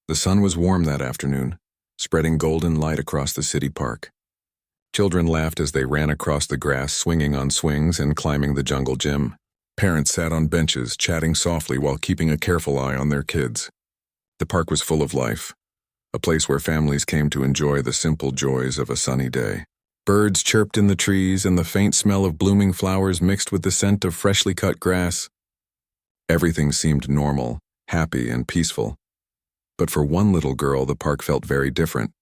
The sun was warm that afternoon, spreading golden light across the city park. Children laughed as they ran across the grass, swinging on swings and climbing the jungle gym. Parents sat on benches, chatting softly while keeping a careful eye on their kids. The park was full of life, a place where families came to enjoy the simple joys of a sunny day. Birds chirped in the trees, and the faint smell of blooming flowers mixed with the scent of freshly cut grass. Everything seemed normal, happy, and peaceful. But for one little girl, the park felt very different.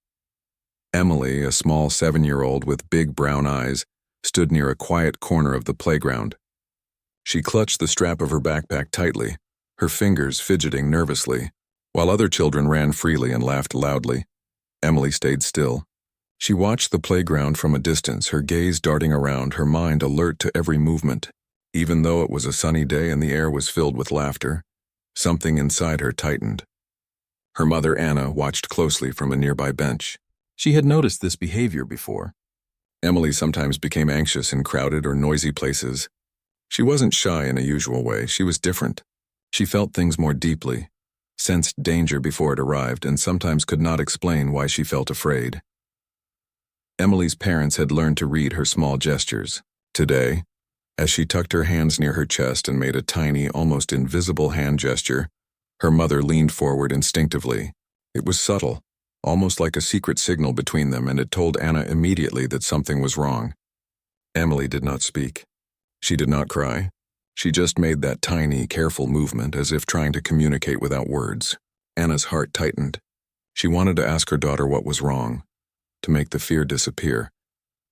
Emily, a small 7-year-old with big brown eyes, stood near a quiet corner of the playground. She clutched the strap of her backpack tightly, her fingers fidgeting nervously. While other children ran freely and laughed loudly, Emily stayed still. She watched the playground from a distance, her gaze darting around, her mind alert to every movement. Even though it was a sunny day and the air was filled with laughter, something inside her tightened. Her mother, Anna, watched closely from a nearby bench. She had noticed this behavior before. Emily sometimes became anxious in crowded or noisy places. She wasn't shy in a usual way, she was different. She felt things more deeply, sensed danger before it arrived, and sometimes could not explain why she felt afraid. Emily's parents had learned to read her small gestures. Today, as she tucked her hands near her chest and made a tiny, almost invisible hand gesture, her mother leaned forward instinctively. It was subtle, almost like a secret signal between them, and it told Anna immediately that something was wrong. Emily did not speak. She did not cry. She just made that tiny, careful movement as if trying to communicate without words. Anna's heart tightened. She wanted to ask her daughter what was wrong, to make the fear disappear,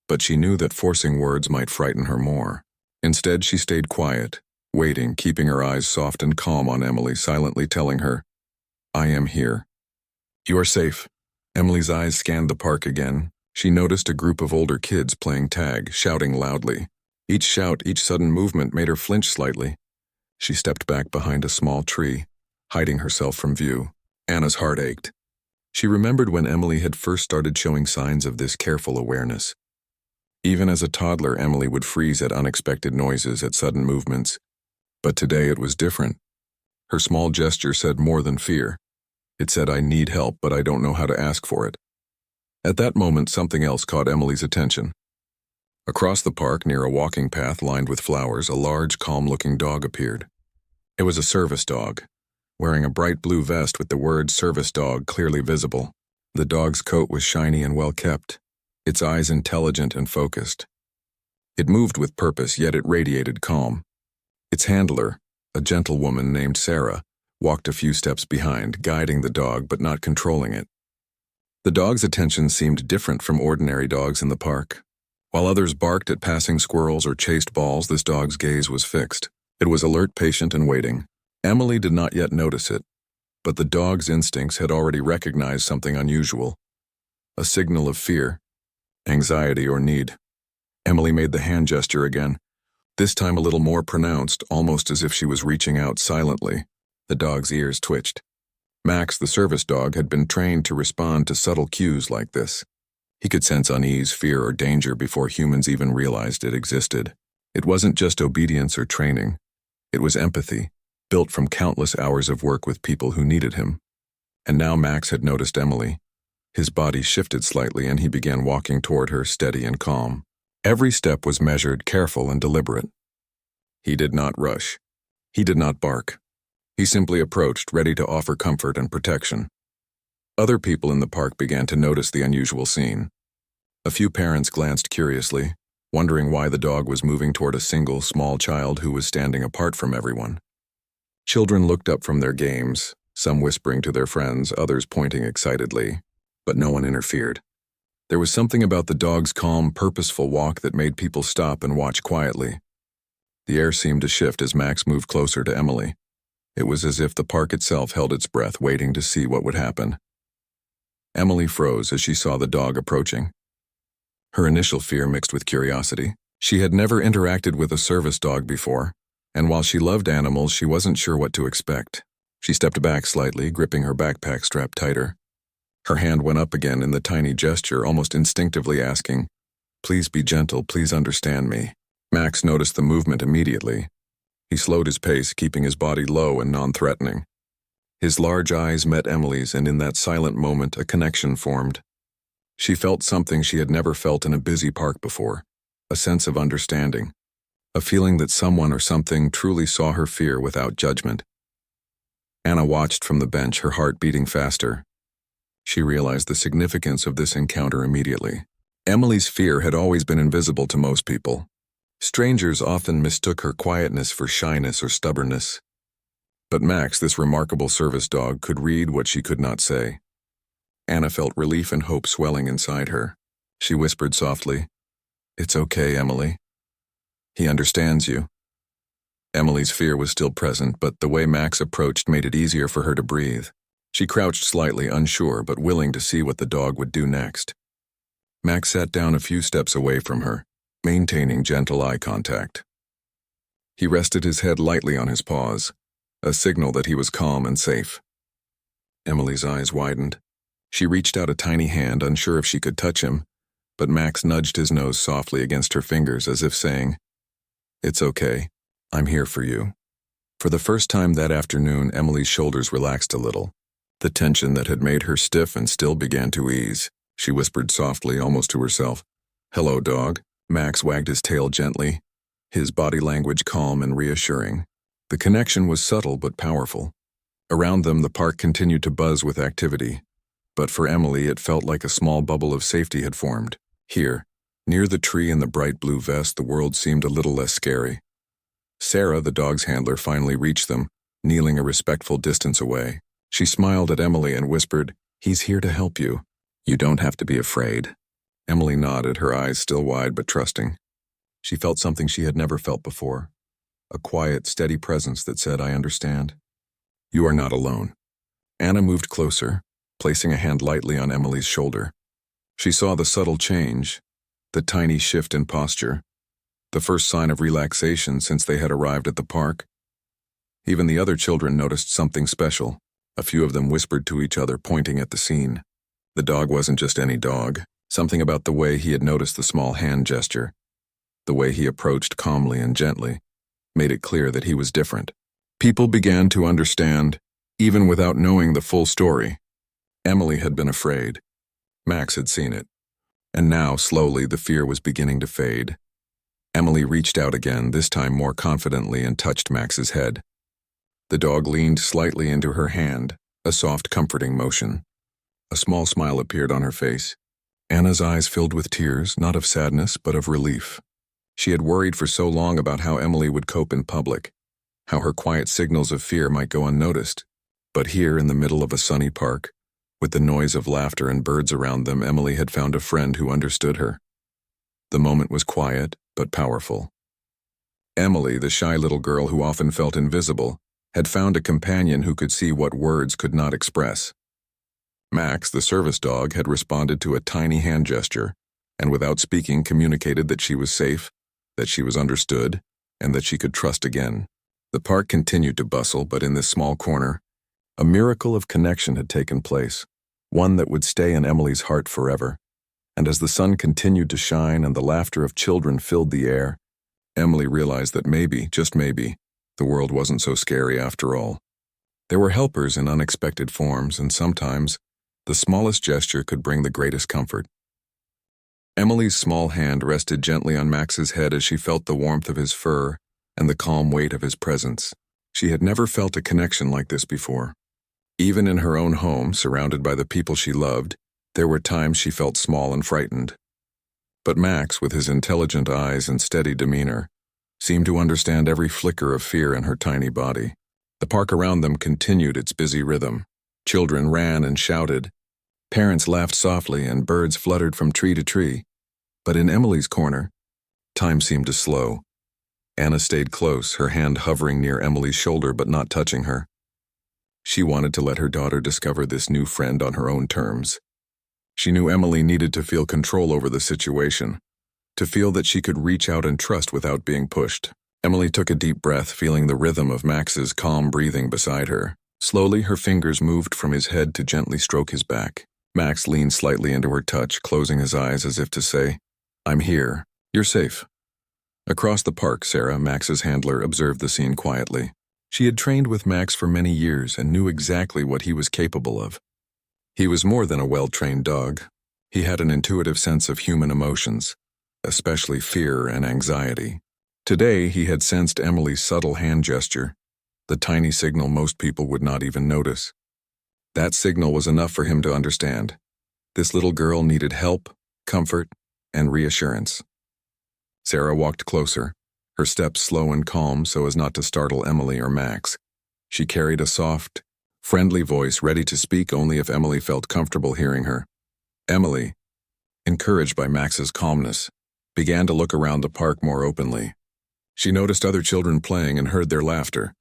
but she knew that forcing words might frighten her more. Instead, she stayed quiet, waiting, keeping her eyes soft and calm on Emily, silently telling her, "I am here. You are safe." Emily's eyes scanned the park again. She noticed a group of older kids playing tag, shouting loudly. Each shout, each sudden movement made her flinch slightly. She stepped back behind a small tree, hiding herself from view. Anna's heart ached. She remembered when Emily had first started showing signs of this careful awareness. Even as a toddler, Emily would freeze at unexpected noises, at sudden movements. But today it was different. Her small gesture said more than fear. It said, "I need help, but I don't know how to ask for it." At that moment, something else caught Emily's attention. Across the park, near a walking path lined with flowers, a large, calm-looking dog appeared. It was a service dog, wearing a bright blue vest with the word "service dog" clearly visible. The dog's coat was shiny and well-kept, its eyes intelligent and focused. It moved with purpose, yet it radiated calm. Its handler, a gentlewoman named Sarah, walked a few steps behind, guiding the dog but not controlling it. The dog's attention seemed different from ordinary dogs in the park. While others barked at passing squirrels or chased balls, this dog's gaze was fixed. It was alert, patient, and waiting. Emily did not yet notice it, but the dog's instincts had already recognized something unusual, a signal of fear, anxiety, or need. Emily made the hand gesture again, this time a little more pronounced, almost as if she was reaching out silently. The dog's ears twitched. Max, the service dog, had been trained to respond to subtle cues like this. He could sense unease, fear, or danger before humans even realized it existed. It wasn't just obedience or training. It was empathy, built from countless hours of work with people who needed him. And now Max had noticed Emily. His body shifted slightly and he began walking toward her, steady and calm. Every step was measured, careful, and deliberate. He did not rush. He did not bark. He simply approached, ready to offer comfort and protection. Other people in the park began to notice the unusual scene. A few parents glanced curiously, wondering why the dog was moving toward a single, small child who was standing apart from everyone. Children looked up from their games, some whispering to their friends, others pointing excitedly, but no one interfered. There was something about the dog's calm, purposeful walk that made people stop and watch quietly. The air seemed to shift as Max moved closer to Emily. It was as if the park itself held its breath, waiting to see what would happen. Emily froze as she saw the dog approaching. Her initial fear mixed with curiosity. She had never interacted with a service dog before, and while she loved animals, she wasn't sure what to expect. She stepped back slightly, gripping her backpack strap tighter. Her hand went up again in the tiny gesture, almost instinctively asking, "Please be gentle, please understand me." Max noticed the movement immediately. He slowed his pace, keeping his body low and non-threatening. His large eyes met Emily's, and in that silent moment a connection formed. She felt something she had never felt in a busy park before, a sense of understanding, a feeling that someone or something truly saw her fear without judgment. Anna watched from the bench, her heart beating faster. She realized the significance of this encounter immediately. Emily's fear had always been invisible to most people. Strangers often mistook her quietness for shyness or stubbornness. But Max, this remarkable service dog, could read what she could not say. Anna felt relief and hope swelling inside her. She whispered softly, "It's okay, Emily. He understands you." Emily's fear was still present, but the way Max approached made it easier for her to breathe. She crouched slightly, unsure but willing to see what the dog would do next. Max sat down a few steps away from her, maintaining gentle eye contact. He rested his head lightly on his paws, a signal that he was calm and safe. Emily's eyes widened. She reached out a tiny hand, unsure if she could touch him, but Max nudged his nose softly against her fingers as if saying, "It's okay. I'm here for you." For the first time that afternoon, Emily's shoulders relaxed a little. The tension that had made her stiff and still began to ease. She whispered softly, almost to herself, "Hello, dog." Max wagged his tail gently, his body language calm and reassuring. The connection was subtle but powerful. Around them, the park continued to buzz with activity. But for Emily, it felt like a small bubble of safety had formed. Here, near the tree in the bright blue vest, the world seemed a little less scary. Sarah, the dog's handler, finally reached them, kneeling a respectful distance away. She smiled at Emily and whispered, "He's here to help you. You don't have to be afraid." Emily nodded, her eyes still wide but trusting. She felt something she had never felt before, a quiet, steady presence that said, "I understand. You are not alone." Anna moved closer, placing a hand lightly on Emily's shoulder. She saw the subtle change, the tiny shift in posture, the first sign of relaxation since they had arrived at the park. Even the other children noticed something special. A few of them whispered to each other, pointing at the scene. The dog wasn't just any dog. Something about the way he had noticed the small hand gesture, the way he approached calmly and gently, made it clear that he was different. People began to understand, even without knowing the full story. Emily had been afraid. Max had seen it. And now, slowly, the fear was beginning to fade. Emily reached out again, this time more confidently, and touched Max's head. The dog leaned slightly into her hand, a soft, comforting motion. A small smile appeared on her face. Anna's eyes filled with tears, not of sadness, but of relief. She had worried for so long about how Emily would cope in public, how her quiet signals of fear might go unnoticed. But here, in the middle of a sunny park, with the noise of laughter and birds around them, Emily had found a friend who understood her. The moment was quiet, but powerful. Emily, the shy little girl who often felt invisible, had found a companion who could see what words could not express. Max, the service dog, had responded to a tiny hand gesture, and without speaking communicated that she was safe, that she was understood, and that she could trust again. The park continued to bustle, but in this small corner, a miracle of connection had taken place, one that would stay in Emily's heart forever. And as the sun continued to shine and the laughter of children filled the air, Emily realized that maybe, just maybe, the world wasn't so scary after all. There were helpers in unexpected forms, and sometimes the smallest gesture could bring the greatest comfort. Emily's small hand rested gently on Max's head as she felt the warmth of his fur and the calm weight of his presence. She had never felt a connection like this before. Even in her own home, surrounded by the people she loved, there were times she felt small and frightened. But Max, with his intelligent eyes and steady demeanor, seemed to understand every flicker of fear in her tiny body. The park around them continued its busy rhythm. Children ran and shouted. Parents laughed softly and birds fluttered from tree to tree. But in Emily's corner, time seemed to slow. Anna stayed close, her hand hovering near Emily's shoulder but not touching her. She wanted to let her daughter discover this new friend on her own terms. She knew Emily needed to feel control over the situation, to feel that she could reach out and trust without being pushed. Emily took a deep breath, feeling the rhythm of Max's calm breathing beside her. Slowly, her fingers moved from his head to gently stroke his back. Max leaned slightly into her touch, closing his eyes as if to say, "I'm here. You're safe." Across the park, Sarah, Max's handler, observed the scene quietly. She had trained with Max for many years and knew exactly what he was capable of. He was more than a well-trained dog. He had an intuitive sense of human emotions, especially fear and anxiety. Today, he had sensed Emily's subtle hand gesture, the tiny signal most people would not even notice. That signal was enough for him to understand. This little girl needed help, comfort, and reassurance. Sarah walked closer, her steps slow and calm so as not to startle Emily or Max. She carried a soft, friendly voice ready to speak only if Emily felt comfortable hearing her. Emily, encouraged by Max's calmness, began to look around the park more openly. She noticed other children playing and heard their laughter,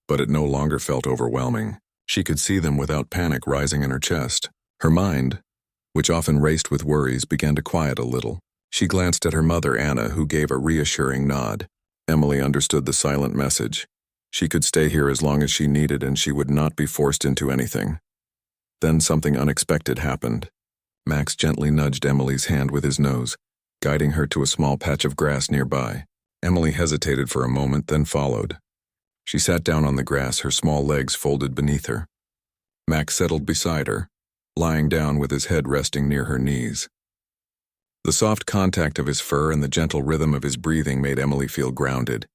but it no longer felt overwhelming. She could see them without panic rising in her chest. Her mind, which often raced with worries, began to quiet a little. She glanced at her mother, Anna, who gave a reassuring nod. Emily understood the silent message. She could stay here as long as she needed and she would not be forced into anything. Then something unexpected happened. Max gently nudged Emily's hand with his nose, guiding her to a small patch of grass nearby. Emily hesitated for a moment, then followed. She sat down on the grass, her small legs folded beneath her. Max settled beside her, lying down with his head resting near her knees. The soft contact of his fur and the gentle rhythm of his breathing made Emily feel grounded.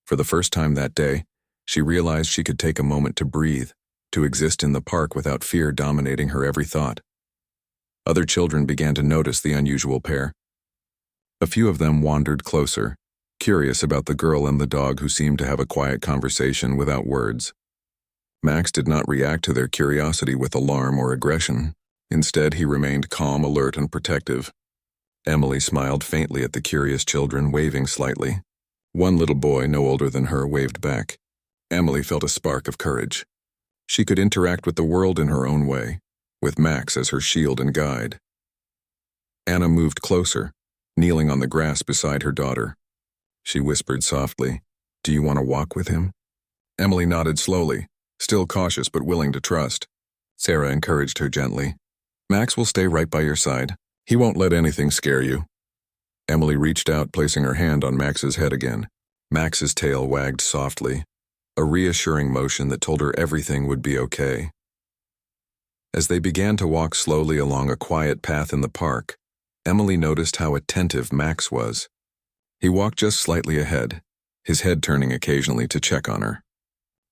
For the first time that day, she realized she could take a moment to breathe, to exist in the park without fear dominating her every thought. Other children began to notice the unusual pair. A few of them wandered closer, curious about the girl and the dog who seemed to have a quiet conversation without words. Max did not react to their curiosity with alarm or aggression. Instead, he remained calm, alert, and protective. Emily smiled faintly at the curious children, waving slightly. One little boy, no older than her, waved back. Emily felt a spark of courage. She could interact with the world in her own way, with Max as her shield and guide. Anna moved closer, kneeling on the grass beside her daughter. She whispered softly, "Do you want to walk with him?" Emily nodded slowly, still cautious but willing to trust. Sarah encouraged her gently. "Max will stay right by your side. He won't let anything scare you." Emily reached out, placing her hand on Max's head again. Max's tail wagged softly, a reassuring motion that told her everything would be okay. As they began to walk slowly along a quiet path in the park, Emily noticed how attentive Max was. He walked just slightly ahead, his head turning occasionally to check on her.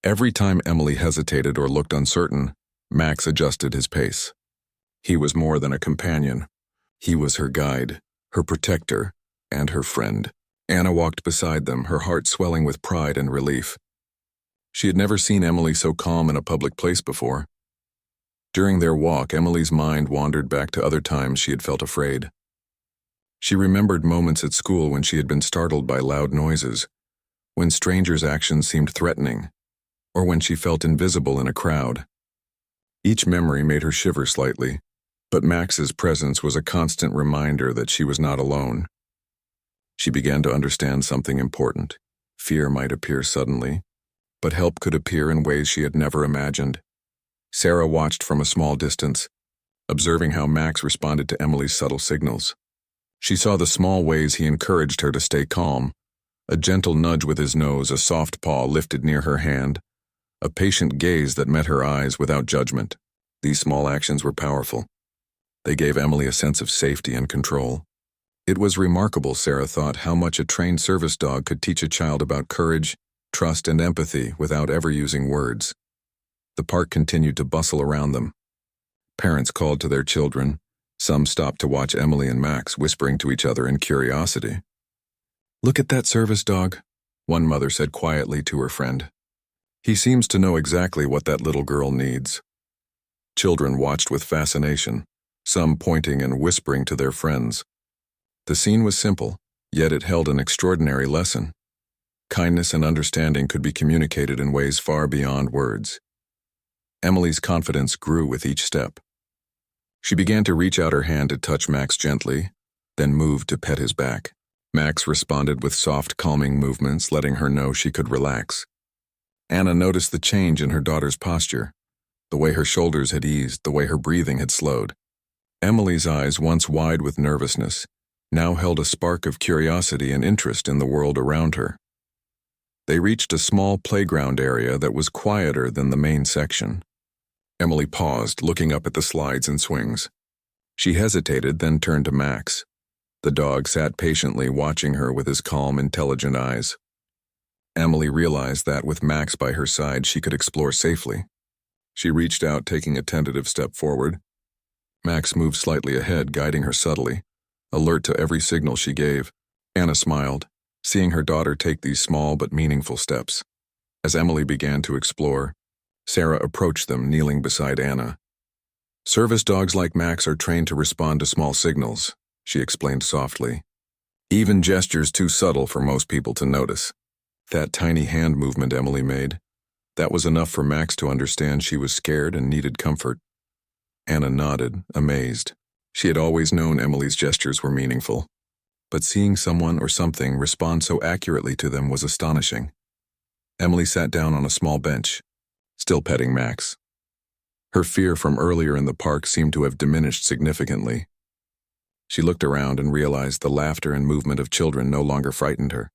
Every time Emily hesitated or looked uncertain, Max adjusted his pace. He was more than a companion. He was her guide, her protector, and her friend. Anna walked beside them, her heart swelling with pride and relief. She had never seen Emily so calm in a public place before. During their walk, Emily's mind wandered back to other times she had felt afraid. She remembered moments at school when she had been startled by loud noises, when strangers' actions seemed threatening, or when she felt invisible in a crowd. Each memory made her shiver slightly, but Max's presence was a constant reminder that she was not alone. She began to understand something important. Fear might appear suddenly, but help could appear in ways she had never imagined. Sarah watched from a small distance, observing how Max responded to Emily's subtle signals. She saw the small ways he encouraged her to stay calm, a gentle nudge with his nose, a soft paw lifted near her hand, a patient gaze that met her eyes without judgment. These small actions were powerful. They gave Emily a sense of safety and control. It was remarkable, Sarah thought, how much a trained service dog could teach a child about courage, trust, and empathy without ever using words. The park continued to bustle around them. Parents called to their children. Some stopped to watch Emily and Max, whispering to each other in curiosity. "Look at that service dog," one mother said quietly to her friend. "He seems to know exactly what that little girl needs." Children watched with fascination, some pointing and whispering to their friends. The scene was simple, yet it held an extraordinary lesson. Kindness and understanding could be communicated in ways far beyond words. Emily's confidence grew with each step. She began to reach out her hand to touch Max gently, then moved to pet his back. Max responded with soft, calming movements, letting her know she could relax. Anna noticed the change in her daughter's posture, the way her shoulders had eased, the way her breathing had slowed. Emily's eyes, once wide with nervousness, now held a spark of curiosity and interest in the world around her. They reached a small playground area that was quieter than the main section. Emily paused, looking up at the slides and swings. She hesitated, then turned to Max. The dog sat patiently watching her with his calm, intelligent eyes. Emily realized that with Max by her side, she could explore safely. She reached out, taking a tentative step forward. Max moved slightly ahead, guiding her subtly, alert to every signal she gave. Anna smiled, seeing her daughter take these small but meaningful steps. As Emily began to explore, Sarah approached them, kneeling beside Anna. "Service dogs like Max are trained to respond to small signals," she explained softly. "Even gestures too subtle for most people to notice." That tiny hand movement Emily made, that was enough for Max to understand she was scared and needed comfort. Anna nodded, amazed. She had always known Emily's gestures were meaningful, but seeing someone or something respond so accurately to them was astonishing. Emily sat down on a small bench, still petting Max. Her fear from earlier in the park seemed to have diminished significantly. She looked around and realized the laughter and movement of children no longer frightened her.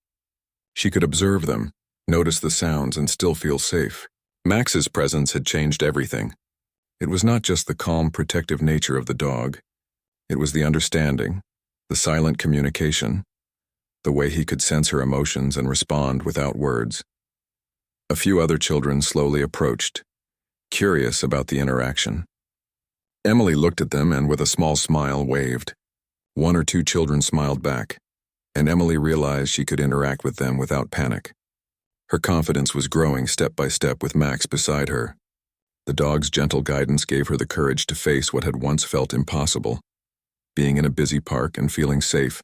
She could observe them, notice the sounds, and still feel safe. Max's presence had changed everything. It was not just the calm, protective nature of the dog. It was the understanding, the silent communication, the way he could sense her emotions and respond without words. A few other children slowly approached, curious about the interaction. Emily looked at them and with a small smile waved. One or two children smiled back, and Emily realized she could interact with them without panic. Her confidence was growing step by step with Max beside her. The dog's gentle guidance gave her the courage to face what had once felt impossible. Being in a busy park and feeling safe,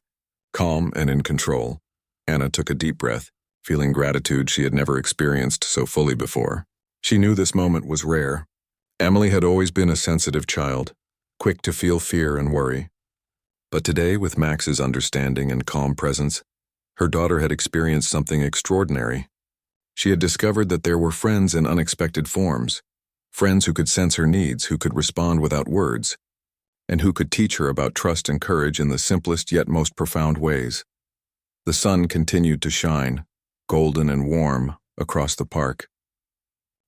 calm and in control, Anna took a deep breath, feeling gratitude she had never experienced so fully before. She knew this moment was rare. Emily had always been a sensitive child, quick to feel fear and worry. But today, with Max's understanding and calm presence, her daughter had experienced something extraordinary. She had discovered that there were friends in unexpected forms, friends who could sense her needs, who could respond without words, and who could teach her about trust and courage in the simplest yet most profound ways. The sun continued to shine, golden and warm, across the park.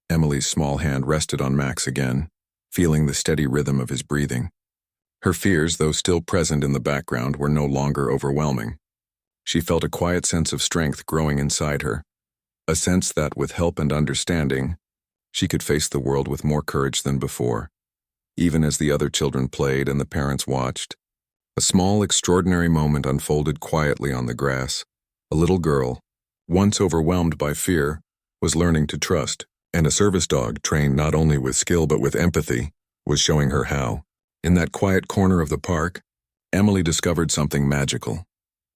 Emily's small hand rested on Max again, feeling the steady rhythm of his breathing. Her fears, though still present in the background, were no longer overwhelming. She felt a quiet sense of strength growing inside her, a sense that, with help and understanding, she could face the world with more courage than before. Even as the other children played and the parents watched, a small, extraordinary moment unfolded quietly on the grass. A little girl, once overwhelmed by fear, was learning to trust. And a service dog, trained not only with skill but with empathy, was showing her how. In that quiet corner of the park, Emily discovered something magical.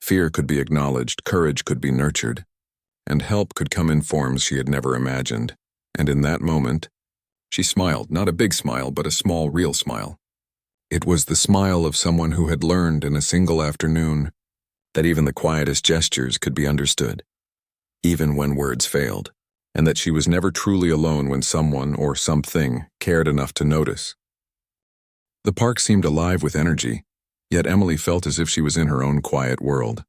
Fear could be acknowledged, courage could be nurtured, and help could come in forms she had never imagined. And in that moment, she smiled, not a big smile, but a small, real smile. It was the smile of someone who had learned in a single afternoon that even the quietest gestures could be understood, even when words failed, and that she was never truly alone when someone or something cared enough to notice. The park seemed alive with energy, yet Emily felt as if she was in her own quiet world.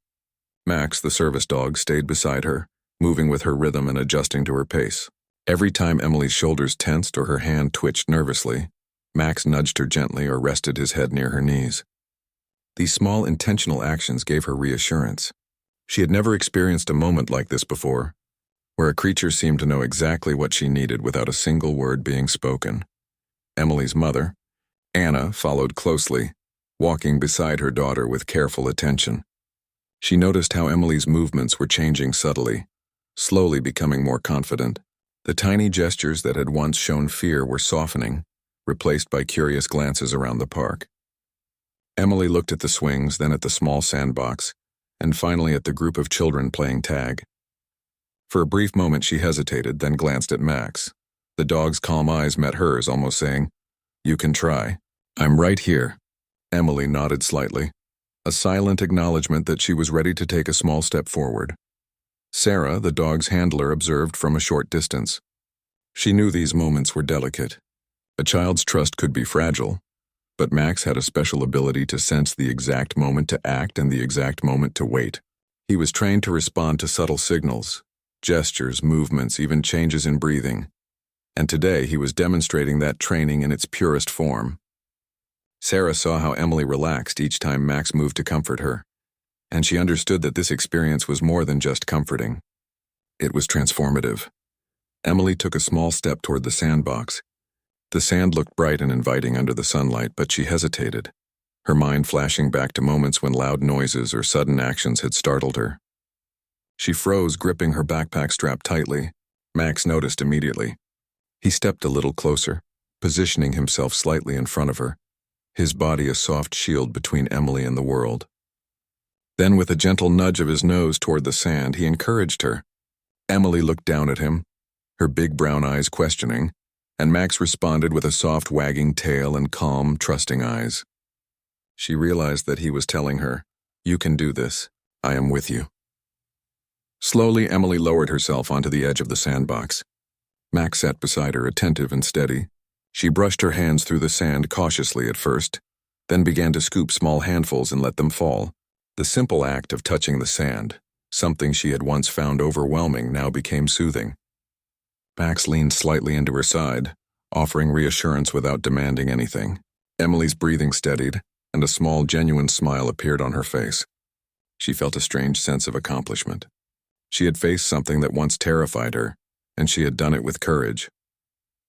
Max, the service dog, stayed beside her, moving with her rhythm and adjusting to her pace. Every time Emily's shoulders tensed or her hand twitched nervously, Max nudged her gently or rested his head near her knees. These small intentional actions gave her reassurance. She had never experienced a moment like this before, where a creature seemed to know exactly what she needed without a single word being spoken. Emily's mother, Anna, followed closely, walking beside her daughter with careful attention. She noticed how Emily's movements were changing subtly, slowly becoming more confident. The tiny gestures that had once shown fear were softening, replaced by curious glances around the park. Emily looked at the swings, then at the small sandbox, and finally at the group of children playing tag. For a brief moment she hesitated, then glanced at Max. The dog's calm eyes met hers, almost saying, "You can try. I'm right here." Emily nodded slightly, a silent acknowledgement that she was ready to take a small step forward. Sarah, the dog's handler, observed from a short distance. She knew these moments were delicate. A child's trust could be fragile, but Max had a special ability to sense the exact moment to act and the exact moment to wait. He was trained to respond to subtle signals, gestures, movements, even changes in breathing. And today he was demonstrating that training in its purest form. Sarah saw how Emily relaxed each time Max moved to comfort her, and she understood that this experience was more than just comforting. It was transformative. Emily took a small step toward the sandbox. The sand looked bright and inviting under the sunlight, but she hesitated, her mind flashing back to moments when loud noises or sudden actions had startled her. She froze, gripping her backpack strap tightly. Max noticed immediately. He stepped a little closer, positioning himself slightly in front of her, his body a soft shield between Emily and the world. Then, with a gentle nudge of his nose toward the sand, he encouraged her. Emily looked down at him, her big brown eyes questioning, and Max responded with a soft wagging tail and calm, trusting eyes. She realized that he was telling her, "You can do this. I am with you." Slowly, Emily lowered herself onto the edge of the sandbox. Max sat beside her, attentive and steady. She brushed her hands through the sand cautiously at first, then began to scoop small handfuls and let them fall. The simple act of touching the sand, something she had once found overwhelming, now became soothing. Max leaned slightly into her side, offering reassurance without demanding anything. Emily's breathing steadied, and a small, genuine smile appeared on her face. She felt a strange sense of accomplishment. She had faced something that once terrified her, and she had done it with courage.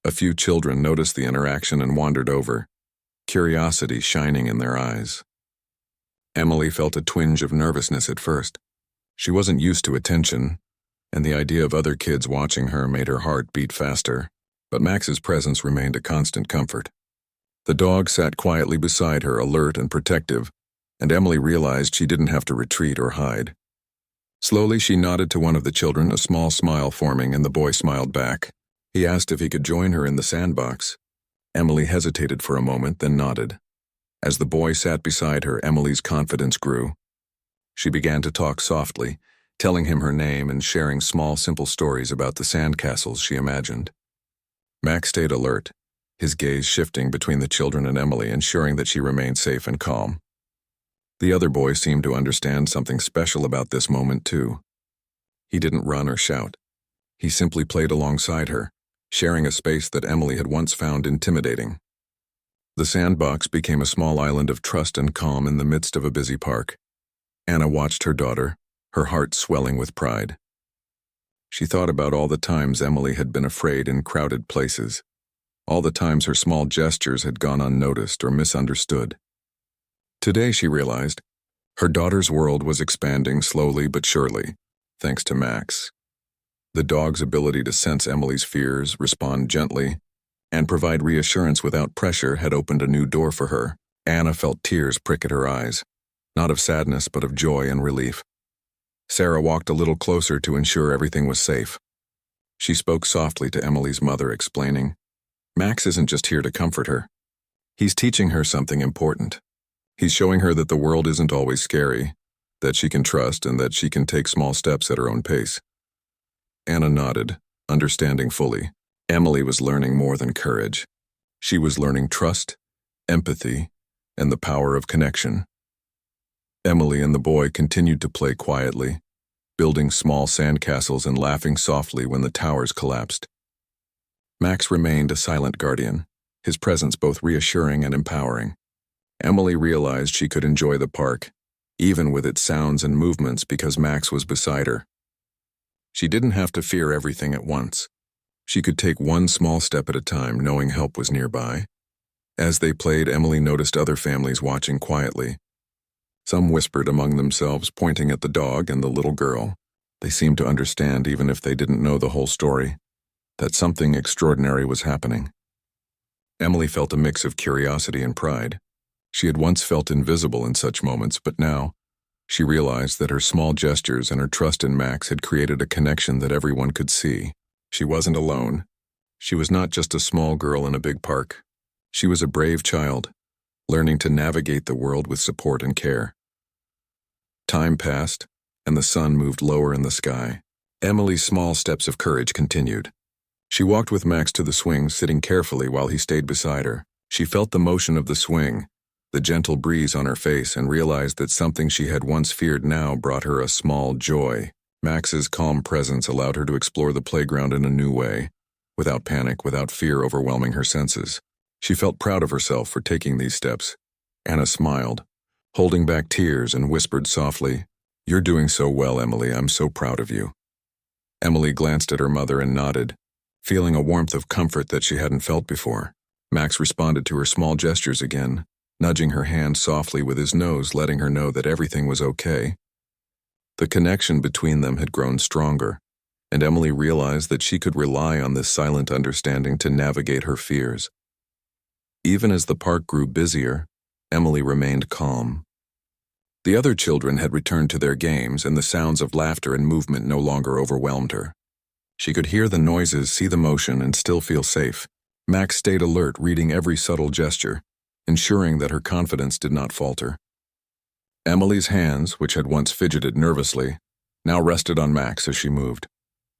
A few children noticed the interaction and wandered over, curiosity shining in their eyes. Emily felt a twinge of nervousness at first. She wasn't used to attention, and the idea of other kids watching her made her heart beat faster, but Max's presence remained a constant comfort. The dog sat quietly beside her, alert and protective, and Emily realized she didn't have to retreat or hide. Slowly, she nodded to one of the children, a small smile forming, and the boy smiled back. He asked if he could join her in the sandbox. Emily hesitated for a moment, then nodded. As the boy sat beside her, Emily's confidence grew. She began to talk softly, telling him her name and sharing small, simple stories about the sandcastles she imagined. Max stayed alert, his gaze shifting between the children and Emily, ensuring that she remained safe and calm. The other boy seemed to understand something special about this moment, too. He didn't run or shout. He simply played alongside her, sharing a space that Emily had once found intimidating. The sandbox became a small island of trust and calm in the midst of a busy park. Anna watched her daughter, her heart swelling with pride. She thought about all the times Emily had been afraid in crowded places, all the times her small gestures had gone unnoticed or misunderstood. Today, she realized, her daughter's world was expanding slowly but surely, thanks to Max. The dog's ability to sense Emily's fears, respond gently, and provide reassurance without pressure had opened a new door for her. Anna felt tears prick at her eyes, not of sadness but of joy and relief. Sarah walked a little closer to ensure everything was safe. She spoke softly to Emily's mother, explaining, "Max isn't just here to comfort her. He's teaching her something important. He's showing her that the world isn't always scary, that she can trust, and that she can take small steps at her own pace." Anna nodded, understanding fully. Emily was learning more than courage. She was learning trust, empathy, and the power of connection. Emily and the boy continued to play quietly, building small sandcastles and laughing softly when the towers collapsed. Max remained a silent guardian, his presence both reassuring and empowering. Emily realized she could enjoy the park, even with its sounds and movements, because Max was beside her. She didn't have to fear everything at once. She could take one small step at a time, knowing help was nearby. As they played, Emily noticed other families watching quietly. Some whispered among themselves, pointing at the dog and the little girl. They seemed to understand, even if they didn't know the whole story, that something extraordinary was happening. Emily felt a mix of curiosity and pride. She had once felt invisible in such moments, but now she realized that her small gestures and her trust in Max had created a connection that everyone could see. She wasn't alone. She was not just a small girl in a big park. She was a brave child, learning to navigate the world with support and care. Time passed, and the sun moved lower in the sky. Emily's small steps of courage continued. She walked with Max to the swing, sitting carefully while he stayed beside her. She felt the motion of the swing, the gentle breeze on her face, and realized that something she had once feared now brought her a small joy. Max's calm presence allowed her to explore the playground in a new way, without panic, without fear overwhelming her senses. She felt proud of herself for taking these steps. Anna smiled, holding back tears, and whispered softly, "You're doing so well, Emily. I'm so proud of you." Emily glanced at her mother and nodded, feeling a warmth of comfort that she hadn't felt before. Max responded to her small gestures again, nudging her hand softly with his nose, letting her know that everything was okay. The connection between them had grown stronger, and Emily realized that she could rely on this silent understanding to navigate her fears. Even as the park grew busier, Emily remained calm. The other children had returned to their games, and the sounds of laughter and movement no longer overwhelmed her. She could hear the noises, see the motion, and still feel safe. Max stayed alert, reading every subtle gesture, ensuring that her confidence did not falter. Emily's hands, which had once fidgeted nervously, now rested on Max as she moved,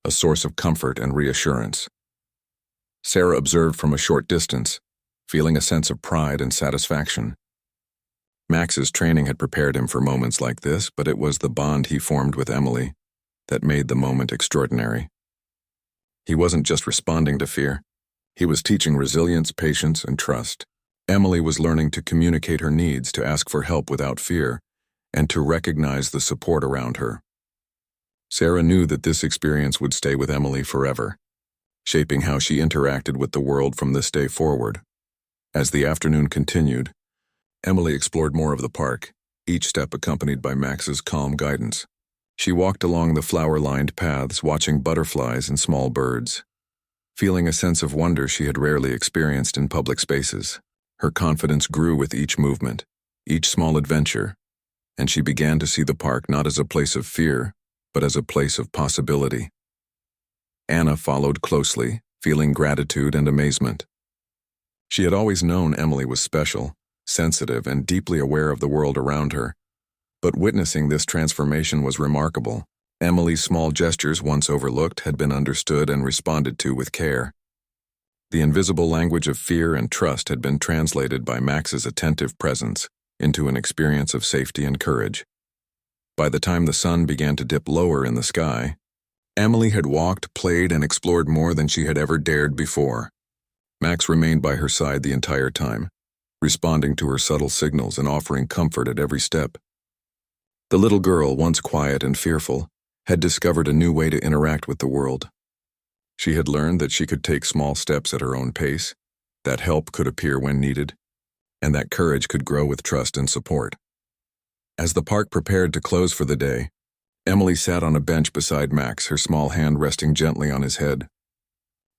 a source of comfort and reassurance. Sarah observed from a short distance, feeling a sense of pride and satisfaction. Max's training had prepared him for moments like this, but it was the bond he formed with Emily that made the moment extraordinary. He wasn't just responding to fear. He was teaching resilience, patience, and trust. Emily was learning to communicate her needs, to ask for help without fear, and to recognize the support around her. Sarah knew that this experience would stay with Emily forever, shaping how she interacted with the world from this day forward. As the afternoon continued, Emily explored more of the park, each step accompanied by Max's calm guidance. She walked along the flower-lined paths, watching butterflies and small birds, feeling a sense of wonder she had rarely experienced in public spaces. Her confidence grew with each movement, each small adventure, and she began to see the park not as a place of fear, but as a place of possibility. Anna followed closely, feeling gratitude and amazement. She had always known Emily was special, sensitive, and deeply aware of the world around her, but witnessing this transformation was remarkable. Emily's small gestures, once overlooked, had been understood and responded to with care. The invisible language of fear and trust had been translated by Max's attentive presence into an experience of safety and courage. By the time the sun began to dip lower in the sky, Emily had walked, played, and explored more than she had ever dared before. Max remained by her side the entire time, responding to her subtle signals and offering comfort at every step. The little girl, once quiet and fearful, had discovered a new way to interact with the world. She had learned that she could take small steps at her own pace, that help could appear when needed, and that courage could grow with trust and support. As the park prepared to close for the day, Emily sat on a bench beside Max, her small hand resting gently on his head.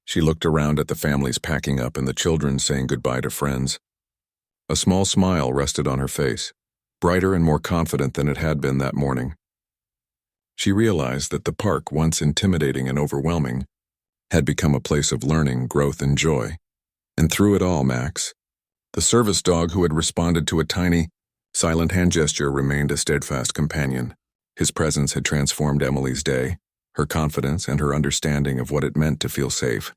She looked around at the families packing up and the children saying goodbye to friends. A small smile rested on her face, brighter and more confident than it had been that morning. She realized that the park, once intimidating and overwhelming, had become a place of learning, growth, and joy. And through it all, Max, the service dog who had responded to a tiny, silent hand gesture, remained a steadfast companion. His presence had transformed Emily's day, her confidence, and her understanding of what it meant to feel safe.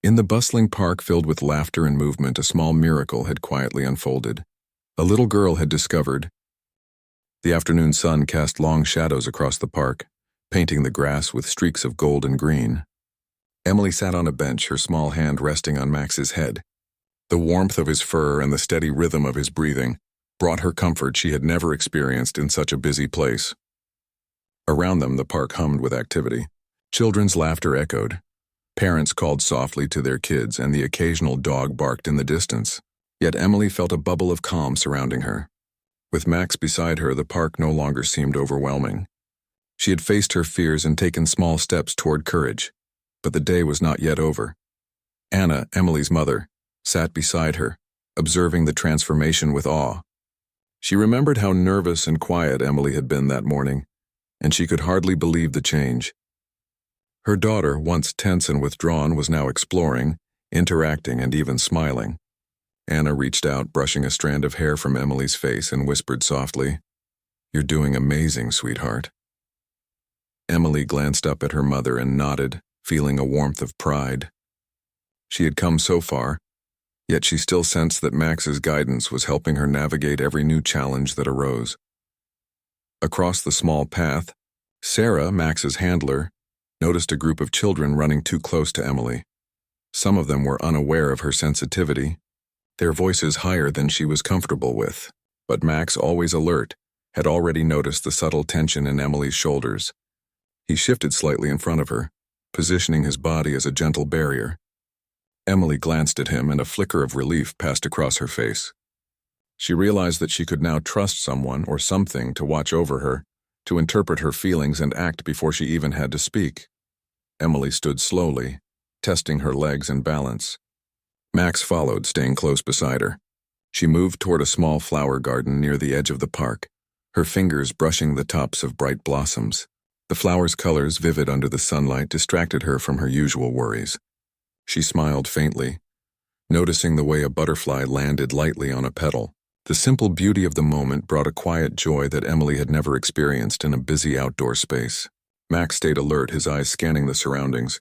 In the bustling park filled with laughter and movement, a small miracle had quietly unfolded. A little girl had discovered. The afternoon sun cast long shadows across the park, painting the grass with streaks of gold and green. Emily sat on a bench, her small hand resting on Max's head. The warmth of his fur and the steady rhythm of his breathing brought her comfort she had never experienced in such a busy place. Around them, the park hummed with activity. Children's laughter echoed. Parents called softly to their kids, and the occasional dog barked in the distance. Yet Emily felt a bubble of calm surrounding her. With Max beside her, the park no longer seemed overwhelming. She had faced her fears and taken small steps toward courage, but the day was not yet over. Anna, Emily's mother, sat beside her, observing the transformation with awe. She remembered how nervous and quiet Emily had been that morning, and she could hardly believe the change. Her daughter, once tense and withdrawn, was now exploring, interacting, and even smiling. Anna reached out, brushing a strand of hair from Emily's face, and whispered softly, "You're doing amazing, sweetheart." Emily glanced up at her mother and nodded, feeling a warmth of pride. She had come so far, yet she still sensed that Max's guidance was helping her navigate every new challenge that arose. Across the small path, Sarah, Max's handler, noticed a group of children running too close to Emily. Some of them were unaware of her sensitivity, their voices higher than she was comfortable with. But Max, always alert, had already noticed the subtle tension in Emily's shoulders. He shifted slightly in front of her, positioning his body as a gentle barrier. Emily glanced at him, and a flicker of relief passed across her face. She realized that she could now trust someone or something to watch over her, to interpret her feelings and act before she even had to speak. Emily stood slowly, testing her legs and balance. Max followed, staying close beside her. She moved toward a small flower garden near the edge of the park, her fingers brushing the tops of bright blossoms. The flowers' colors, vivid under the sunlight, distracted her from her usual worries. She smiled faintly, noticing the way a butterfly landed lightly on a petal. The simple beauty of the moment brought a quiet joy that Emily had never experienced in a busy outdoor space. Max stayed alert, his eyes scanning the surroundings,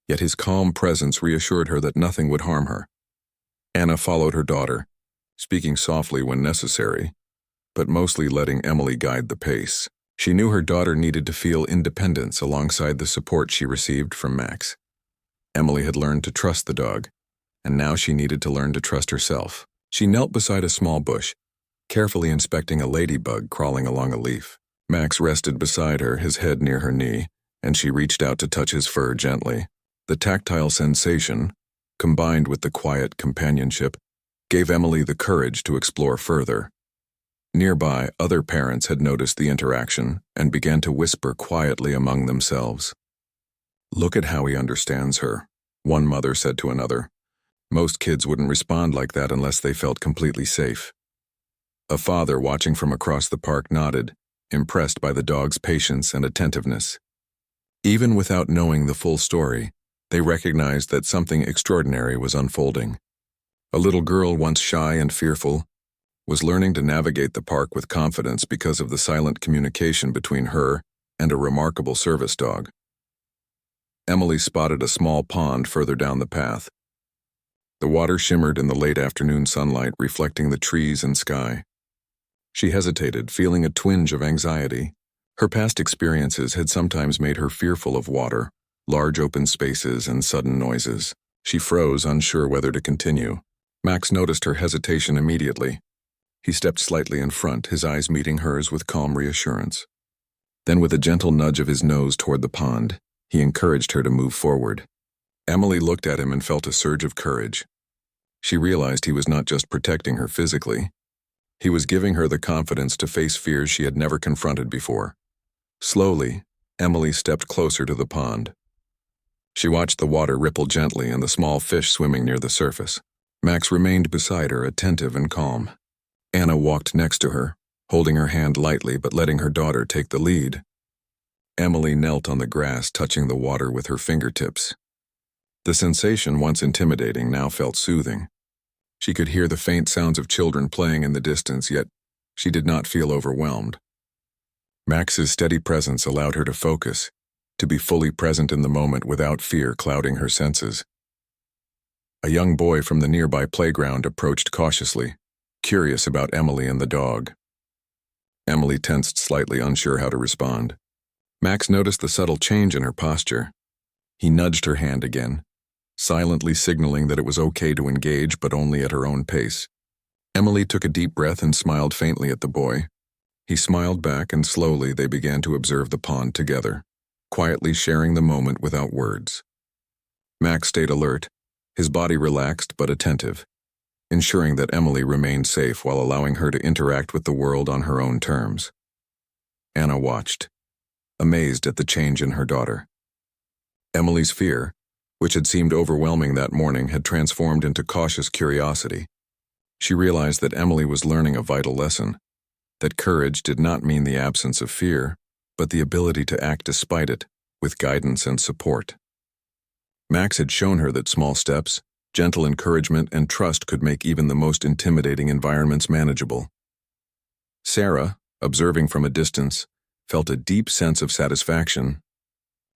yet his calm presence reassured her that nothing would harm her. Anna followed her daughter, speaking softly when necessary, but mostly letting Emily guide the pace. She knew her daughter needed to feel independence alongside the support she received from Max. Emily had learned to trust the dog, and now she needed to learn to trust herself. She knelt beside a small bush, carefully inspecting a ladybug crawling along a leaf. Max rested beside her, his head near her knee, and she reached out to touch his fur gently. The tactile sensation, combined with the quiet companionship, gave Emily the courage to explore further. Nearby, other parents had noticed the interaction and began to whisper quietly among themselves. "Look at how he understands her," one mother said to another. "Most kids wouldn't respond like that unless they felt completely safe." A father watching from across the park nodded, impressed by the dog's patience and attentiveness. Even without knowing the full story, they recognized that something extraordinary was unfolding. A little girl, once shy and fearful, was learning to navigate the park with confidence because of the silent communication between her and a remarkable service dog. Emily spotted a small pond further down the path. The water shimmered in the late afternoon sunlight, reflecting the trees and sky. She hesitated, feeling a twinge of anxiety. Her past experiences had sometimes made her fearful of water, large open spaces, and sudden noises. She froze, unsure whether to continue. Max noticed her hesitation immediately. He stepped slightly in front, his eyes meeting hers with calm reassurance. Then, with a gentle nudge of his nose toward the pond, he encouraged her to move forward. Emily looked at him and felt a surge of courage. She realized he was not just protecting her physically. He was giving her the confidence to face fears she had never confronted before. Slowly, Emily stepped closer to the pond. She watched the water ripple gently and the small fish swimming near the surface. Max remained beside her, attentive and calm. Anna walked next to her, holding her hand lightly but letting her daughter take the lead. Emily knelt on the grass, touching the water with her fingertips. The sensation, once intimidating, now felt soothing. She could hear the faint sounds of children playing in the distance, yet she did not feel overwhelmed. Max's steady presence allowed her to focus, to be fully present in the moment without fear clouding her senses. A young boy from the nearby playground approached cautiously, curious about Emily and the dog. Emily tensed slightly, unsure how to respond. Max noticed the subtle change in her posture. He nudged her hand again, silently signaling that it was okay to engage, but only at her own pace. Emily took a deep breath and smiled faintly at the boy. He smiled back, and slowly they began to observe the pond together, quietly sharing the moment without words. Max stayed alert, his body relaxed but attentive, ensuring that Emily remained safe while allowing her to interact with the world on her own terms. Anna watched, amazed at the change in her daughter. Emily's fear, which had seemed overwhelming that morning, had transformed into cautious curiosity. She realized that Emily was learning a vital lesson, that courage did not mean the absence of fear, but the ability to act despite it, with guidance and support. Max had shown her that small steps, gentle encouragement, and trust could make even the most intimidating environments manageable. Sarah, observing from a distance, felt a deep sense of satisfaction.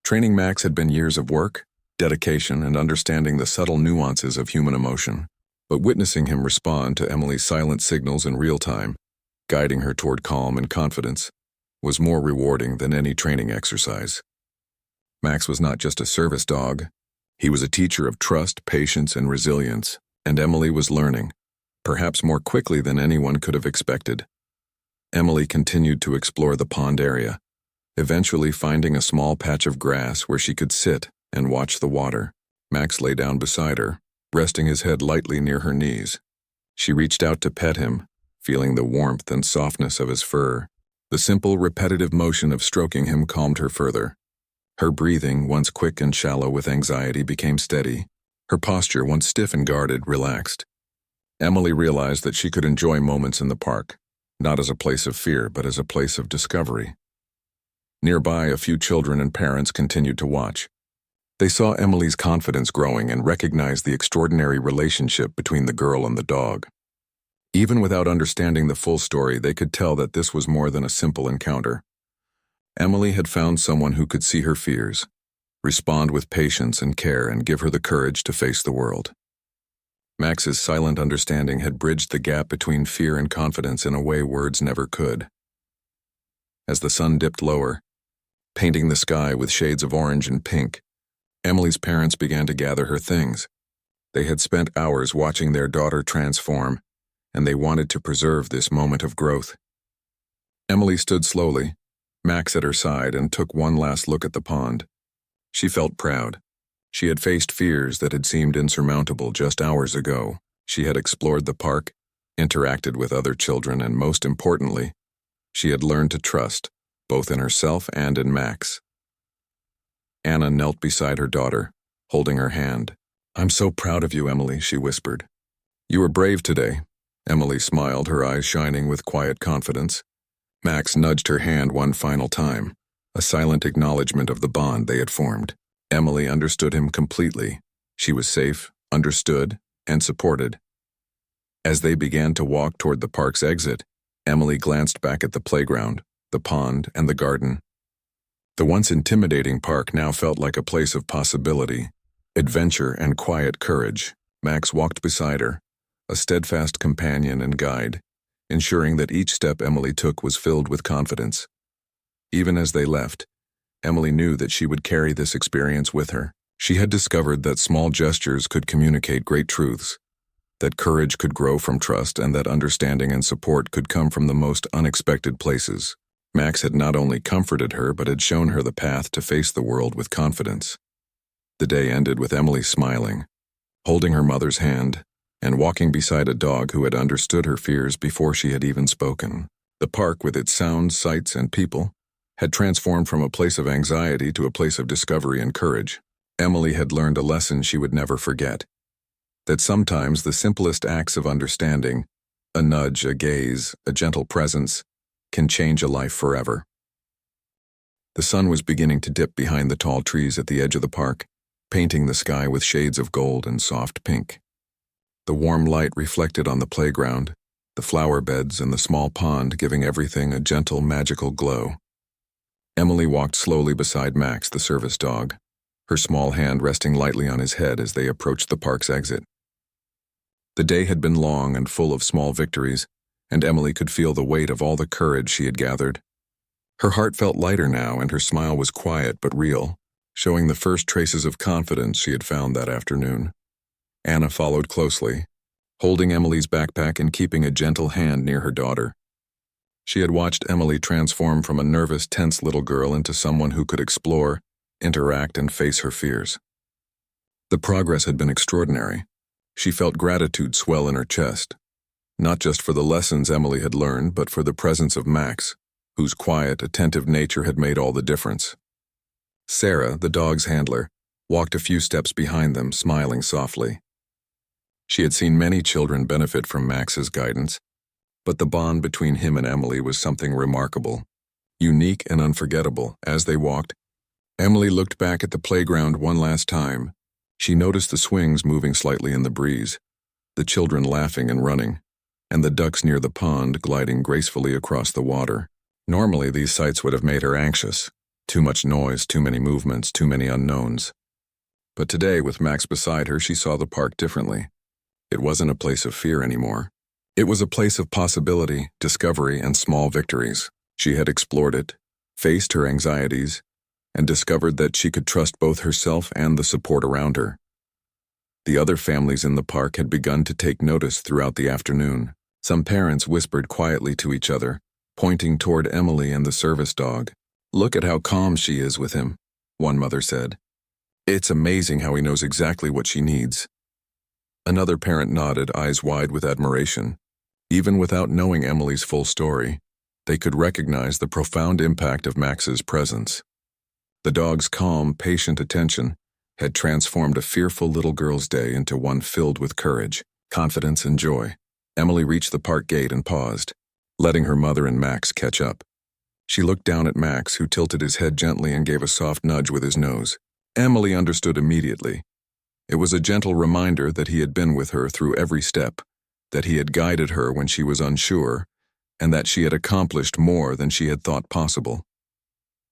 Training Max had been years of work, dedication, and understanding the subtle nuances of human emotion. But witnessing him respond to Emily's silent signals in real time, guiding her toward calm and confidence, was more rewarding than any training exercise. Max was not just a service dog. He was a teacher of trust, patience, and resilience, and Emily was learning, perhaps more quickly than anyone could have expected. Emily continued to explore the pond area, eventually finding a small patch of grass where she could sit and watch the water. Max lay down beside her, resting his head lightly near her knees. She reached out to pet him, feeling the warmth and softness of his fur. The simple, repetitive motion of stroking him calmed her further. Her breathing, once quick and shallow with anxiety, became steady. Her posture, once stiff and guarded, relaxed. Emily realized that she could enjoy moments in the park, not as a place of fear, but as a place of discovery. Nearby, a few children and parents continued to watch. They saw Emily's confidence growing and recognized the extraordinary relationship between the girl and the dog. Even without understanding the full story, they could tell that this was more than a simple encounter. Emily had found someone who could see her fears, respond with patience and care, and give her the courage to face the world. Max's silent understanding had bridged the gap between fear and confidence in a way words never could. As the sun dipped lower, painting the sky with shades of orange and pink, Emily's parents began to gather her things. They had spent hours watching their daughter transform, and they wanted to preserve this moment of growth. Emily stood slowly, Max at her side, and took one last look at the pond. She felt proud. She had faced fears that had seemed insurmountable just hours ago. She had explored the park, interacted with other children, and most importantly, she had learned to trust, both in herself and in Max. Anna knelt beside her daughter, holding her hand. "I'm so proud of you, Emily," she whispered. "You were brave today." Emily smiled, her eyes shining with quiet confidence. Max nudged her hand one final time, a silent acknowledgement of the bond they had formed. Emily understood him completely. She was safe, understood, and supported. As they began to walk toward the park's exit, Emily glanced back at the playground, the pond, and the garden. The once intimidating park now felt like a place of possibility, adventure, and quiet courage. Max walked beside her, a steadfast companion and guide, ensuring that each step Emily took was filled with confidence. Even as they left, Emily knew that she would carry this experience with her. She had discovered that small gestures could communicate great truths, that courage could grow from trust, and that understanding and support could come from the most unexpected places. Max had not only comforted her, but had shown her the path to face the world with confidence. The day ended with Emily smiling, holding her mother's hand, and walking beside a dog who had understood her fears before she had even spoken. The park, with its sounds, sights, and people, had transformed from a place of anxiety to a place of discovery and courage. Emily had learned a lesson she would never forget, that sometimes the simplest acts of understanding, a nudge, a gaze, a gentle presence, can change a life forever. The sun was beginning to dip behind the tall trees at the edge of the park, painting the sky with shades of gold and soft pink. The warm light reflected on the playground, the flower beds, and the small pond, giving everything a gentle, magical glow. Emily walked slowly beside Max, the service dog, her small hand resting lightly on his head as they approached the park's exit. The day had been long and full of small victories, and Emily could feel the weight of all the courage she had gathered. Her heart felt lighter now, and her smile was quiet but real, showing the first traces of confidence she had found that afternoon. Anna followed closely, holding Emily's backpack and keeping a gentle hand near her daughter. She had watched Emily transform from a nervous, tense little girl into someone who could explore, interact, and face her fears. The progress had been extraordinary. She felt gratitude swell in her chest, not just for the lessons Emily had learned, but for the presence of Max, whose quiet, attentive nature had made all the difference. Sarah, the dog's handler, walked a few steps behind them, smiling softly. She had seen many children benefit from Max's guidance, but the bond between him and Emily was something remarkable, unique and unforgettable. As they walked, Emily looked back at the playground one last time. She noticed the swings moving slightly in the breeze, the children laughing and running, and the ducks near the pond gliding gracefully across the water. Normally, these sights would have made her anxious. Too much noise, too many movements, too many unknowns. But today, with Max beside her, she saw the park differently. It wasn't a place of fear anymore. It was a place of possibility, discovery, and small victories. She had explored it, faced her anxieties, and discovered that she could trust both herself and the support around her. The other families in the park had begun to take notice throughout the afternoon. Some parents whispered quietly to each other, pointing toward Emily and the service dog. "Look at how calm she is with him," one mother said. "It's amazing how he knows exactly what she needs." Another parent nodded, eyes wide with admiration. Even without knowing Emily's full story, they could recognize the profound impact of Max's presence. The dog's calm, patient attention had transformed a fearful little girl's day into one filled with courage, confidence, and joy. Emily reached the park gate and paused, letting her mother and Max catch up. She looked down at Max, who tilted his head gently and gave a soft nudge with his nose. Emily understood immediately. It was a gentle reminder that he had been with her through every step, that he had guided her when she was unsure, and that she had accomplished more than she had thought possible.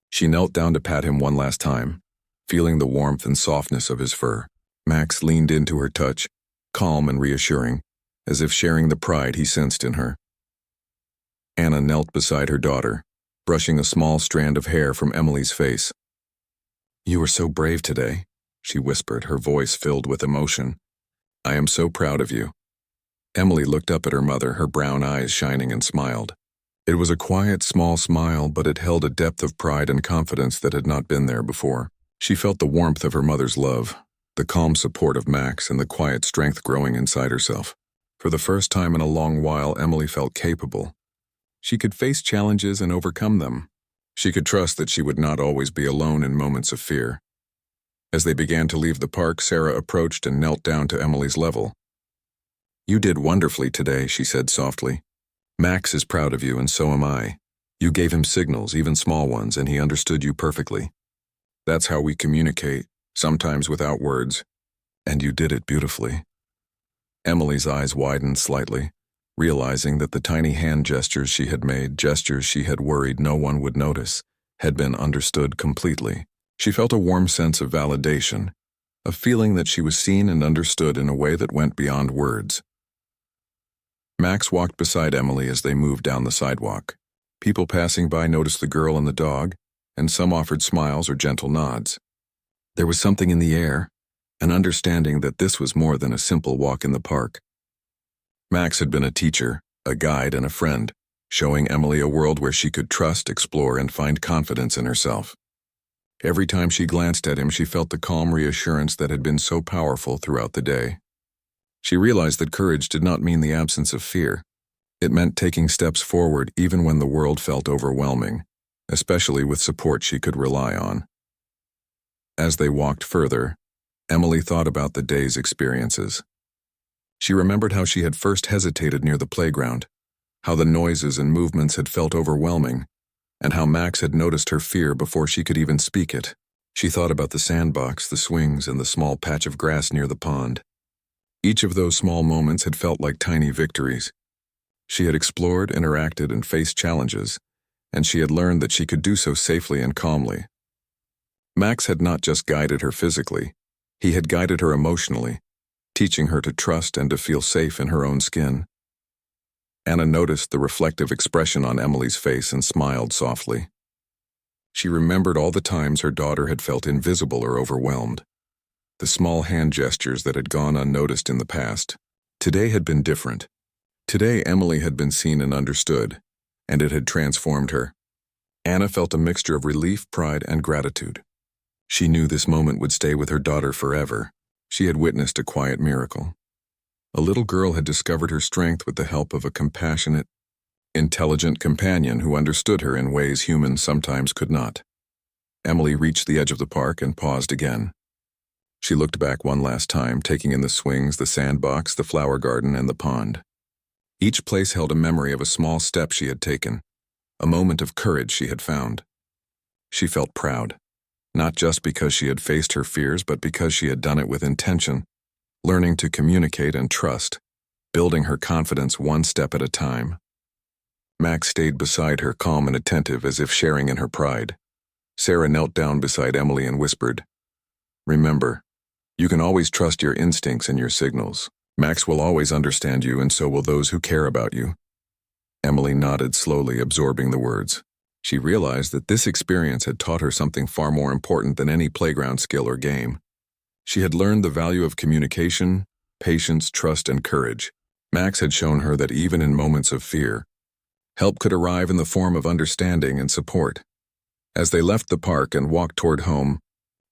She knelt down to pat him one last time, feeling the warmth and softness of his fur. Max leaned into her touch, calm and reassuring, as if sharing the pride he sensed in her. Anna knelt beside her daughter, brushing a small strand of hair from Emily's face. "You were so brave today," she whispered, her voice filled with emotion. "I am so proud of you." Emily looked up at her mother, her brown eyes shining, and smiled. It was a quiet, small smile, but it held a depth of pride and confidence that had not been there before. She felt the warmth of her mother's love, the calm support of Max, and the quiet strength growing inside herself. For the first time in a long while, Emily felt capable. She could face challenges and overcome them. She could trust that she would not always be alone in moments of fear. As they began to leave the park, Sarah approached and knelt down to Emily's level. "You did wonderfully today," she said softly. "Max is proud of you, and so am I. You gave him signals, even small ones, and he understood you perfectly. That's how we communicate, sometimes without words, and you did it beautifully." Emily's eyes widened slightly, realizing that the tiny hand gestures she had made, gestures she had worried no one would notice, had been understood completely. She felt a warm sense of validation, a feeling that she was seen and understood in a way that went beyond words. Max walked beside Emily as they moved down the sidewalk. People passing by noticed the girl and the dog, and some offered smiles or gentle nods. There was something in the air, an understanding that this was more than a simple walk in the park. Max had been a teacher, a guide, and a friend, showing Emily a world where she could trust, explore, and find confidence in herself. Every time she glanced at him, she felt the calm reassurance that had been so powerful throughout the day. She realized that courage did not mean the absence of fear. It meant taking steps forward even when the world felt overwhelming, especially with support she could rely on. As they walked further, Emily thought about the day's experiences. She remembered how she had first hesitated near the playground, how the noises and movements had felt overwhelming, and how Max had noticed her fear before she could even speak it. She thought about the sandbox, the swings, and the small patch of grass near the pond. Each of those small moments had felt like tiny victories. She had explored, interacted, and faced challenges, and she had learned that she could do so safely and calmly. Max had not just guided her physically, he had guided her emotionally, teaching her to trust and to feel safe in her own skin. Anna noticed the reflective expression on Emily's face and smiled softly. She remembered all the times her daughter had felt invisible or overwhelmed, the small hand gestures that had gone unnoticed in the past. Today had been different. Today Emily had been seen and understood, and it had transformed her. Anna felt a mixture of relief, pride, and gratitude. She knew this moment would stay with her daughter forever. She had witnessed a quiet miracle. A little girl had discovered her strength with the help of a compassionate, intelligent companion who understood her in ways humans sometimes could not. Emily reached the edge of the park and paused again. She looked back one last time, taking in the swings, the sandbox, the flower garden, and the pond. Each place held a memory of a small step she had taken, a moment of courage she had found. She felt proud, not just because she had faced her fears, but because she had done it with intention, learning to communicate and trust, building her confidence one step at a time. Max stayed beside her, calm and attentive, as if sharing in her pride. Sarah knelt down beside Emily and whispered, "Remember, you can always trust your instincts and your signals. Max will always understand you, and so will those who care about you." Emily nodded slowly, absorbing the words. She realized that this experience had taught her something far more important than any playground skill or game. She had learned the value of communication, patience, trust, and courage. Max had shown her that even in moments of fear, help could arrive in the form of understanding and support. As they left the park and walked toward home,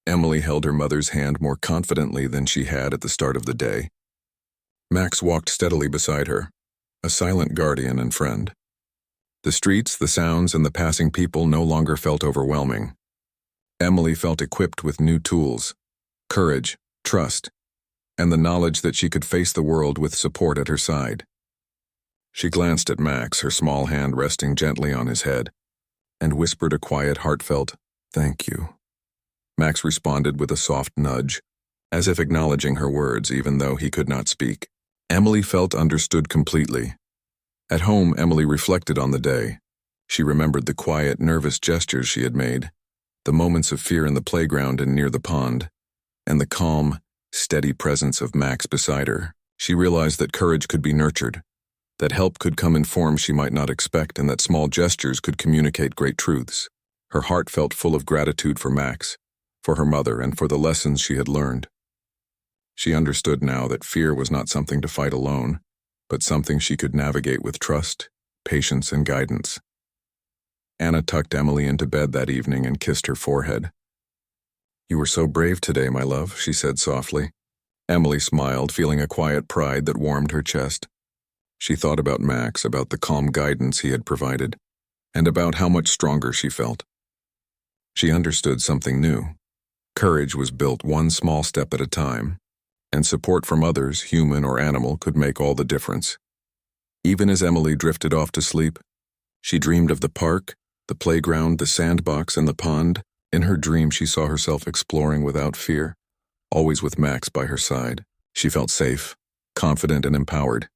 Emily held her mother's hand more confidently than she had at the start of the day. Max walked steadily beside her, a silent guardian and friend. The streets, the sounds, and the passing people no longer felt overwhelming. Emily felt equipped with new tools, courage, trust, and the knowledge that she could face the world with support at her side. She glanced at Max, her small hand resting gently on his head, and whispered a quiet, heartfelt, "Thank you." Max responded with a soft nudge, as if acknowledging her words even though he could not speak. Emily felt understood completely. At home, Emily reflected on the day. She remembered the quiet, nervous gestures she had made, the moments of fear in the playground and near the pond, and the calm, steady presence of Max beside her. She realized that courage could be nurtured, that help could come in forms she might not expect, and that small gestures could communicate great truths. Her heart felt full of gratitude for Max, for her mother, and for the lessons she had learned. She understood now that fear was not something to fight alone, but something she could navigate with trust, patience, and guidance. Anna tucked Emily into bed that evening and kissed her forehead. "You were so brave today, my love," she said softly. Emily smiled, feeling a quiet pride that warmed her chest. She thought about Max, about the calm guidance he had provided, and about how much stronger she felt. She understood something new. Courage was built one small step at a time, and support from others, human or animal, could make all the difference. Even as Emily drifted off to sleep, she dreamed of the park, the playground, the sandbox, and the pond. In her dream, she saw herself exploring without fear, always with Max by her side. She felt safe, confident, and empowered,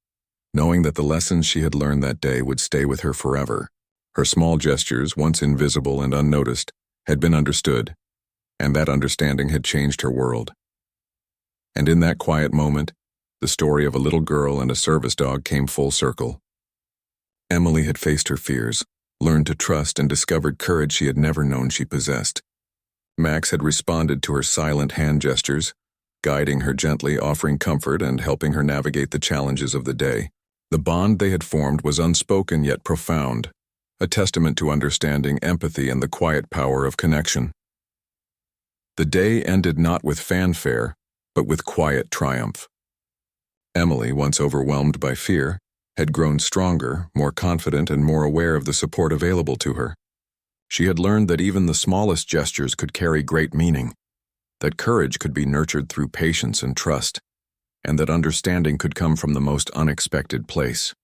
knowing that the lessons she had learned that day would stay with her forever. Her small gestures, once invisible and unnoticed, had been understood, and that understanding had changed her world. And in that quiet moment, the story of a little girl and a service dog came full circle. Emily had faced her fears, learned to trust, and discovered courage she had never known she possessed. Max had responded to her silent hand gestures, guiding her gently, offering comfort, and helping her navigate the challenges of the day. The bond they had formed was unspoken yet profound, a testament to understanding, empathy, and the quiet power of connection. The day ended not with fanfare, but with quiet triumph. Emily, once overwhelmed by fear, had grown stronger, more confident, and more aware of the support available to her. She had learned that even the smallest gestures could carry great meaning, that courage could be nurtured through patience and trust, and that understanding could come from the most unexpected place.